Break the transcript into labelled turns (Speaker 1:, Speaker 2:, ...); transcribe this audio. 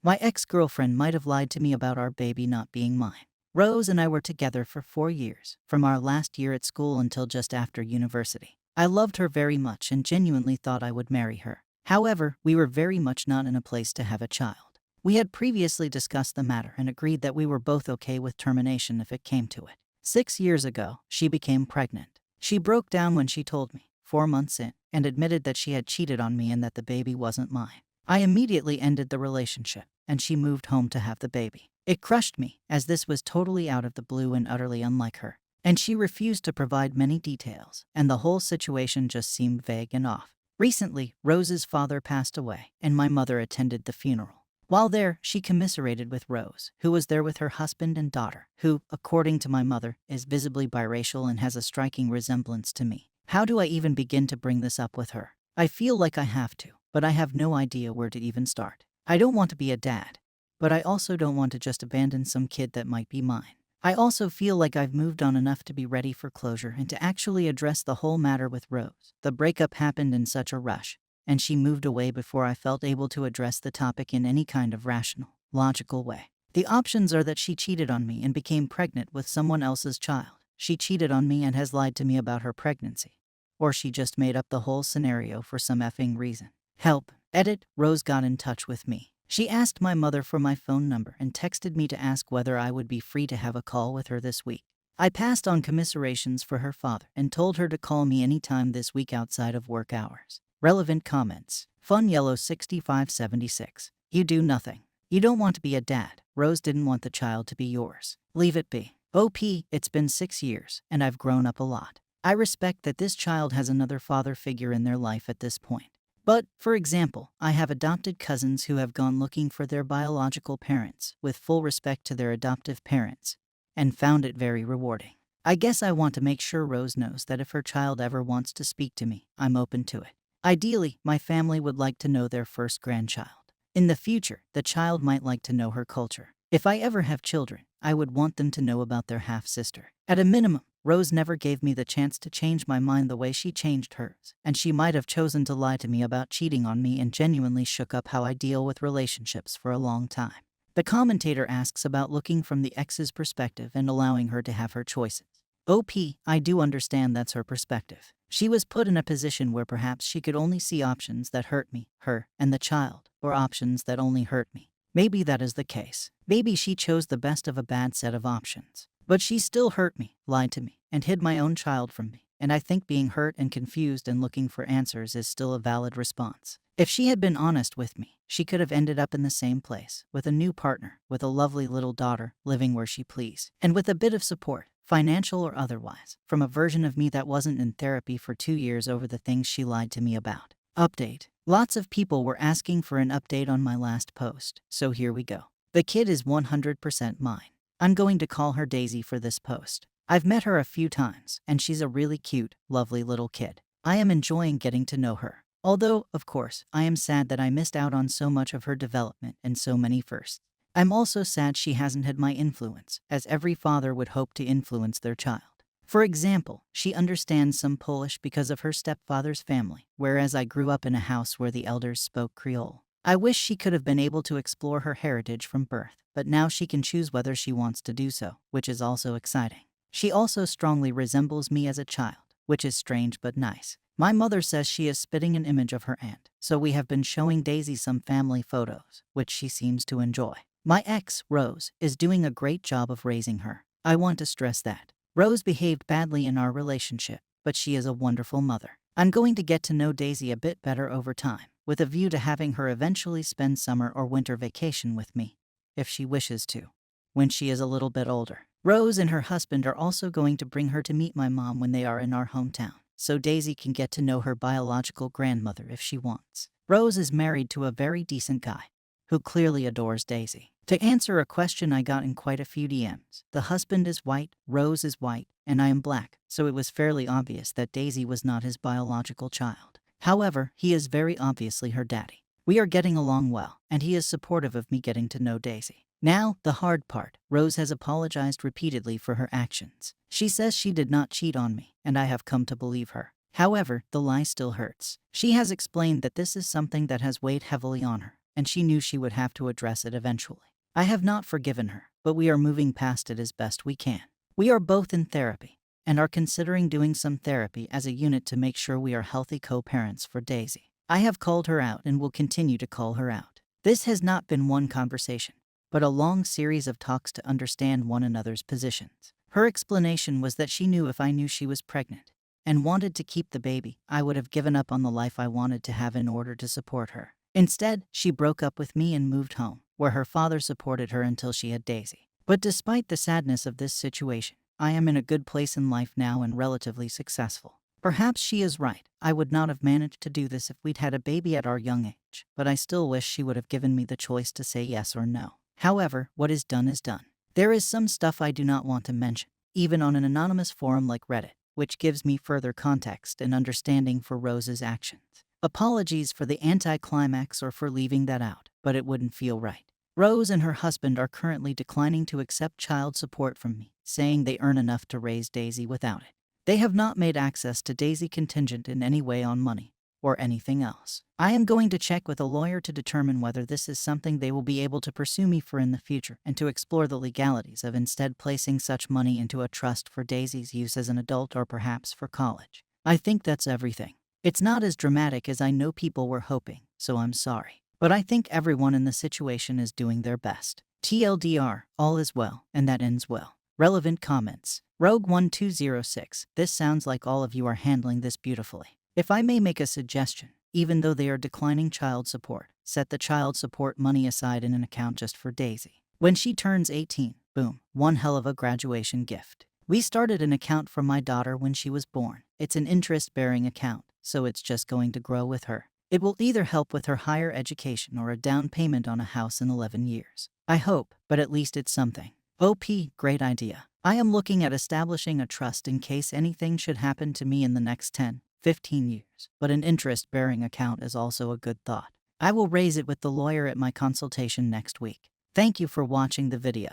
Speaker 1: My ex-girlfriend might have lied to me about our baby not being mine. Rose and I were together for 4 years, from our last year at school until just after university. I loved her very much and genuinely thought I would marry her. However, we were very much not in a place to have a child. We had previously discussed the matter and agreed that we were both okay with termination if it came to it. 6 years ago, she became pregnant. She broke down when she told me, 4 months in, and admitted that she had cheated on me and that the baby wasn't mine. I immediately ended the relationship, and she moved home to have the baby. It crushed me, as this was totally out of the blue and utterly unlike her. And she refused to provide many details, and the whole situation just seemed vague and off. Recently, Rose's father passed away, and my mother attended the funeral. While there, she commiserated with Rose, who was there with her husband and daughter, who, according to my mother, is visibly biracial and has a striking resemblance to me. How do I even begin to bring this up with her? I feel like I have to, but I have no idea where to even start. I don't want to be a dad, but I also don't want to just abandon some kid that might be mine. I also feel like I've moved on enough to be ready for closure and to actually address the whole matter with Rose. The breakup happened in such a rush, and she moved away before I felt able to address the topic in any kind of rational, logical way. The options are that she cheated on me and became pregnant with someone else's child. She cheated on me and has lied to me about her pregnancy. Or she just made up the whole scenario for some effing reason. Help. Edit. Rose got in touch with me. She asked my mother for my phone number and texted me to ask whether I would be free to have a call with her this week. I passed on commiserations for her father and told her to call me anytime this week outside of work hours. Relevant comments. Fun Yellow 6576. You do nothing. You don't want to be a dad. Rose didn't want the child to be yours. Leave it be. OP, it's been 6 years, and I've grown up a lot. I respect that this child has another father figure in their life at this point. But, for example, I have adopted cousins who have gone looking for their biological parents, with full respect to their adoptive parents, and found it very rewarding. I guess I want to make sure Rose knows that if her child ever wants to speak to me, I'm open to it. Ideally, my family would like to know their first grandchild. In the future, the child might like to know her culture. If I ever have children, I would want them to know about their half-sister. At a minimum, Rose never gave me the chance to change my mind the way she changed hers, and she might have chosen to lie to me about cheating on me and genuinely shook up how I deal with relationships for a long time. The commentator asks about looking from the ex's perspective and allowing her to have her choices. OP, I do understand that's her perspective. She was put in a position where perhaps she could only see options that hurt me, her, and the child, or options that only hurt me. Maybe that is the case. Maybe she chose the best of a bad set of options. But she still hurt me, lied to me, and hid my own child from me. And I think being hurt and confused and looking for answers is still a valid response. If she had been honest with me, she could have ended up in the same place, with a new partner, with a lovely little daughter, living where she pleased, and with a bit of support, financial or otherwise, from a version of me that wasn't in therapy for 2 years over the things she lied to me about. Update. Lots of people were asking for an update on my last post, so here we go. The kid is 100% mine. I'm going to call her Daisy for this post. I've met her a few times, and she's a really cute, lovely little kid. I am enjoying getting to know her. Although, of course, I am sad that I missed out on so much of her development and so many firsts. I'm also sad she hasn't had my influence, as every father would hope to influence their child. For example, she understands some Polish because of her stepfather's family, whereas I grew up in a house where the elders spoke Creole. I wish she could have been able to explore her heritage from birth, but now she can choose whether she wants to do so, which is also exciting. She also strongly resembles me as a child, which is strange but nice. My mother says she is spitting an image of her aunt, so we have been showing Daisy some family photos, which she seems to enjoy. My ex, Rose, is doing a great job of raising her. I want to stress that. Rose behaved badly in our relationship, but she is a wonderful mother. I'm going to get to know Daisy a bit better over time, with a view to having her eventually spend summer or winter vacation with me, if she wishes to, when she is a little bit older. Rose and her husband are also going to bring her to meet my mom when they are in our hometown, so Daisy can get to know her biological grandmother if she wants. Rose is married to a very decent guy, who clearly adores Daisy. To answer a question I got in quite a few DMs, the husband is white, Rose is white, and I am black, so it was fairly obvious that Daisy was not his biological child. However, he is very obviously her daddy. We are getting along well, and he is supportive of me getting to know Daisy. Now, the hard part. Rose has apologized repeatedly for her actions. She says she did not cheat on me, and I have come to believe her. However, the lie still hurts. She has explained that this is something that has weighed heavily on her, and she knew she would have to address it eventually. I have not forgiven her, but we are moving past it as best we can. We are both in therapy and are considering doing some therapy as a unit to make sure we are healthy co-parents for Daisy. I have called her out and will continue to call her out. This has not been one conversation, but a long series of talks to understand one another's positions. Her explanation was that she knew if I knew she was pregnant and wanted to keep the baby, I would have given up on the life I wanted to have in order to support her. Instead, she broke up with me and moved home, where her father supported her until she had Daisy. But despite the sadness of this situation, I am in a good place in life now and relatively successful. Perhaps she is right. I would not have managed to do this if we'd had a baby at our young age, but I still wish she would have given me the choice to say yes or no. However, what is done is done. There is some stuff I do not want to mention, even on an anonymous forum like Reddit, which gives me further context and understanding for Rose's actions. Apologies for the anticlimax or for leaving that out, but it wouldn't feel right. Rose and her husband are currently declining to accept child support from me, saying they earn enough to raise Daisy without it. They have not made access to Daisy contingent in any way on money or anything else. I am going to check with a lawyer to determine whether this is something they will be able to pursue me for in the future and to explore the legalities of instead placing such money into a trust for Daisy's use as an adult or perhaps for college. I think that's everything. It's not as dramatic as I know people were hoping, so I'm sorry. But I think everyone in the situation is doing their best. TLDR, all is well, and that ends well. Relevant comments. Rogue1206, this sounds like all of you are handling this beautifully. If I may make a suggestion, even though they are declining child support, set the child support money aside in an account just for Daisy. When she turns 18, boom, one hell of a graduation gift. We started an account for my daughter when she was born. It's an interest-bearing account, so it's just going to grow with her. It will either help with her higher education or a down payment on a house in 11 years. I hope, but at least it's something. OP, great idea. I am looking at establishing a trust in case anything should happen to me in the next 10, 15 years, but an interest-bearing account is also a good thought. I will raise it with the lawyer at my consultation next week. Thank you for watching the video.